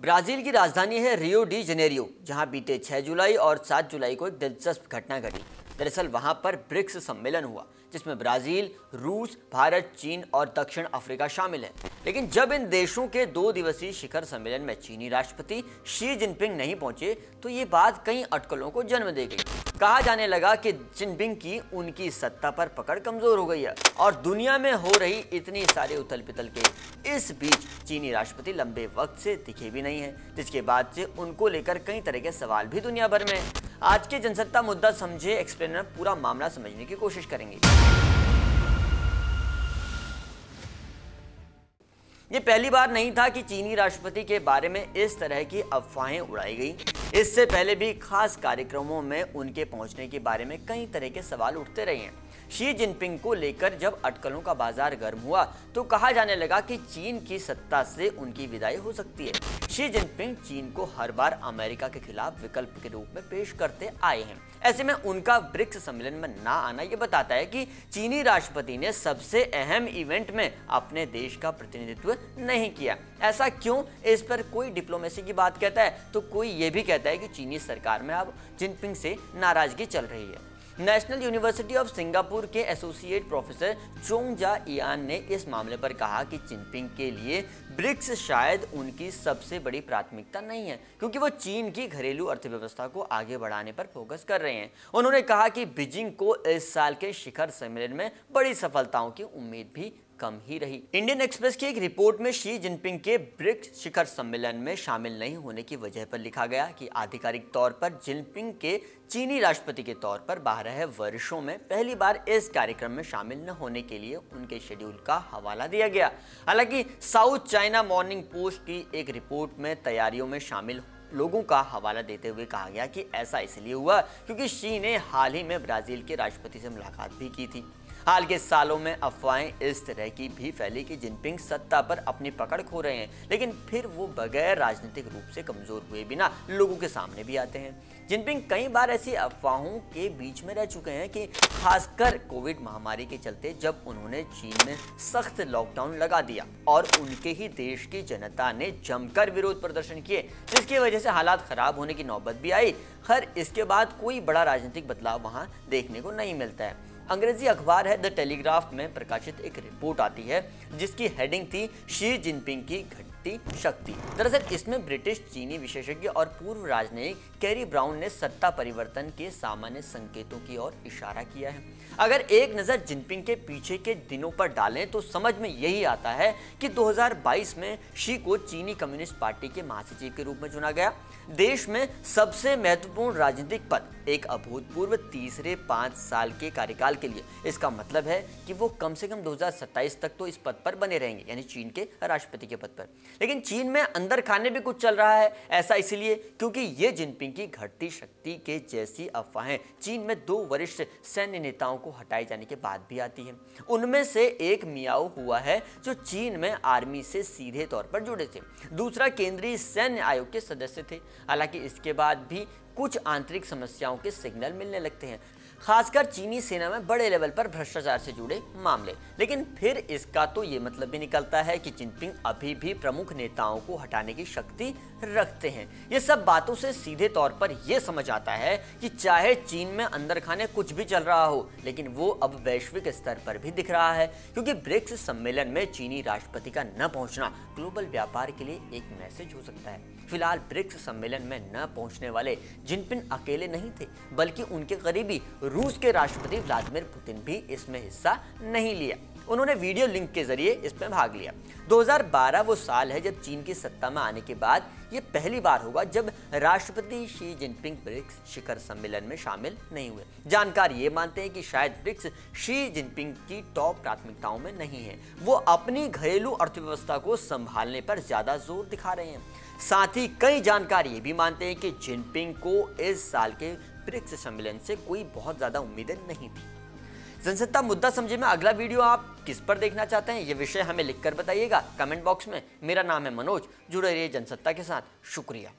Brazil की राजधानी है रियो डी जनेरियो, जहां बीते 6 जुलाई और 7 जुलाई को एक दिलचस्प घटना घटी। दरअसल वहां पर ब्रिक्स सम्मेलन हुआ, जिसमें ब्राजील, रूस, भारत, चीन और दक्षिण अफ्रीका शामिल है। लेकिन जब इन देशों के 2 दिवसीय शिखर सम्मेलन में चीनी राष्ट्रपति शी जिनपिंग नहीं पहुंचे, तो ये बात कई अटकलों को जन्म दे गई। कहा जाने लगा कि जिनपिंग की उनकी सत्ता पर पकड़ कमजोर हो गई है, और दुनिया में हो रही इतनी सारी उथल पुथल के इस बीच चीनी राष्ट्रपति लंबे वक्त से दिखे भी नहीं है, जिसके बाद से उनको लेकर कई तरह के सवाल भी दुनिया भर में हैं। आज के जनसत्ता मुद्दा समझे एक्सप्लेनर में पूरा मामला समझने की कोशिश करेंगे। ये पहली बार नहीं था कि चीनी राष्ट्रपति के बारे में इस तरह की अफवाहें उड़ाई गई। इससे पहले भी खास कार्यक्रमों में उनके पहुंचने के बारे में कई तरह के सवाल उठते रहे हैं। शी जिनपिंग को लेकर जब अटकलों का बाजार गर्म हुआ, तो कहा जाने लगा कि चीन की सत्ता से उनकी विदाई हो सकती है। शी जिनपिंग चीन को हर बार अमेरिका के खिलाफ विकल्प के रूप में पेश करते आए हैं। ऐसे में उनका ब्रिक्स सम्मेलन में ना आना यह बताता है कि चीनी राष्ट्रपति ने सबसे अहम इवेंट में अपने देश का प्रतिनिधित्व नहीं किया। ऐसा क्यों? इस पर कोई डिप्लोमेसी की बात कहता है, तो कोई ये भी कहता है कि चीनी सरकार में अब जिनपिंग से नाराजगी चल रही है। नेशनल यूनिवर्सिटी ऑफ सिंगापुर के एसोसिएट प्रोफेसर चोंग जा इयान ने इस मामले पर कहा कि जिनपिंग के लिए ब्रिक्स शायद उनकी सबसे बड़ी प्राथमिकता नहीं है, क्योंकि वो चीन की घरेलू अर्थव्यवस्था को आगे बढ़ाने पर फोकस कर रहे हैं। उन्होंने कहा कि बीजिंग को इस साल के शिखर सम्मेलन में बड़ी सफलताओं की उम्मीद भी कम ही रही। इंडियन एक्सप्रेस की एक रिपोर्ट में शी जिनपिंग के ब्रिक्स शिखर सम्मेलन में शामिल नहीं होने की वजह पर लिखा गया कि आधिकारिक तौर पर जिनपिंग के चीनी राष्ट्रपति के तौर पर 12 वर्षों में पहली बार इस कार्यक्रम में शामिल न होने के लिए उनके शेड्यूल का हवाला दिया गया। हालांकि साउथ चाइना मॉर्निंग पोस्ट की एक रिपोर्ट में तैयारियों में शामिल लोगों का हवाला देते हुए कहा गया कि ऐसा इसलिए हुआ क्योंकि शी ने हाल ही में ब्राजील के राष्ट्रपति से मुलाकात भी की थी। हाल के सालों में अफवाहें इस तरह की भी फैली कि जिनपिंग सत्ता पर अपनी पकड़ खो रहे हैं, लेकिन फिर वो बगैर राजनीतिक रूप से कमजोर हुए बिना लोगों के सामने भी आते हैं। जिनपिंग कई बार ऐसी अफवाहों के बीच में रह चुके हैं कि खासकर कोविड महामारी के चलते जब उन्होंने चीन में सख्त लॉकडाउन लगा दिया और उनके ही देश की जनता ने जमकर विरोध प्रदर्शन किए, जिसकी वजह से हालात खराब होने की नौबत भी आई। खैर, इसके बाद कोई बड़ा राजनीतिक बदलाव वहां देखने को नहीं मिलता है। अंग्रेजी अखबार है द टेलीग्राफ में प्रकाशित एक रिपोर्ट आती है जिसकी हेडिंग थी शी जिनपिंग की घटती शक्ति। दरअसल इसमें ब्रिटिश चीनी विशेषज्ञ और पूर्व राजनयिक कैरी ब्राउन ने सत्ता परिवर्तन के सामान्य संकेतों की ओर इशारा किया है। अगर एक नजर जिनपिंग के पीछे के दिनों पर डालें तो समझ में यही आता है कि 2022 में शी को चीनी कम्युनिस्ट पार्टी के महासचिव के रूप में चुना गया। देश में सबसे महत्वपूर्ण राजनीतिक पद, एक अभूतपूर्व तीसरे 5 साल के कार्यकाल के लिए। इसका मतलब है कि वो कम से कम 2027 तक तो इस पद पर बने रहेंगे, यानी चीन के राष्ट्रपति के पद पर। लेकिन चीन में अंदर खाने भी कुछ चल रहा है। ऐसा इसलिए क्योंकि ये जिनपिंग की घटती शक्ति के जैसी अफवाहें चीन में 2 वरिष्ठ सैन्य नेताओं को हटाए जाने के बाद भी आती है। उनमें से एक मियाओ हुआ है जो चीन में आर्मी से सीधे तौर पर जुड़े थे, दूसरा केंद्रीय सैन्य आयोग के सदस्य थे। हालांकि इसके बाद भी कुछ आंतरिक समस्याओं के सिग्नल मिलने लगते हैं, खासकर चीनी सेना में बड़े लेवल पर भ्रष्टाचार से जुड़े मामले। लेकिन फिर इसका तो ये मतलब भी निकलता है कि जिनपिंग अभी भी प्रमुख नेताओं को हटाने की शक्ति रखते हैं। ये सब बातों से सीधे तौर पर यह समझ आता है कि चाहे चीन में अंदर खाने कुछ भी चल रहा हो, लेकिन वो अब वैश्विक स्तर पर भी दिख रहा है, क्योंकि ब्रिक्स सम्मेलन में चीनी राष्ट्रपति का न पहुंचना ग्लोबल व्यापार के लिए एक मैसेज हो सकता है। फिलहाल ब्रिक्स सम्मेलन में न पहुंचने वाले जिनपिंग अकेले नहीं थे, बल्कि उनके करीबी रूस के राष्ट्रपति व्लादिमीर पुतिन भी इसमें हिस्सा नहीं लिया। उन्होंने वीडियो लिंक के जरिए इसमें भाग लिया। 2012 वो साल है जब चीन की सत्ता में आने के बाद ये पहली बार होगा जब राष्ट्रपति शी जिनपिंग ब्रिक्स शिखर सम्मेलन में शामिल नहीं हुए। जानकार ये मानते हैं कि शायद ब्रिक्स शी जिनपिंग की टॉप प्राथमिकताओं में नहीं है। वो अपनी घरेलू अर्थव्यवस्था को संभालने पर ज्यादा जोर दिखा रहे हैं। साथ ही कई जानकार ये भी मानते हैं कि जिनपिंग को इस साल के ब्रिक्स सम्मेलन से कोई बहुत ज्यादा उम्मीदें नहीं थी। जनसत्ता मुद्दा समझे में अगला वीडियो आप किस पर देखना चाहते हैं, ये विषय हमें लिखकर बताइएगा कमेंट बॉक्स में। मेरा नाम है मनोज, जुड़े रहिए जनसत्ता के साथ। शुक्रिया।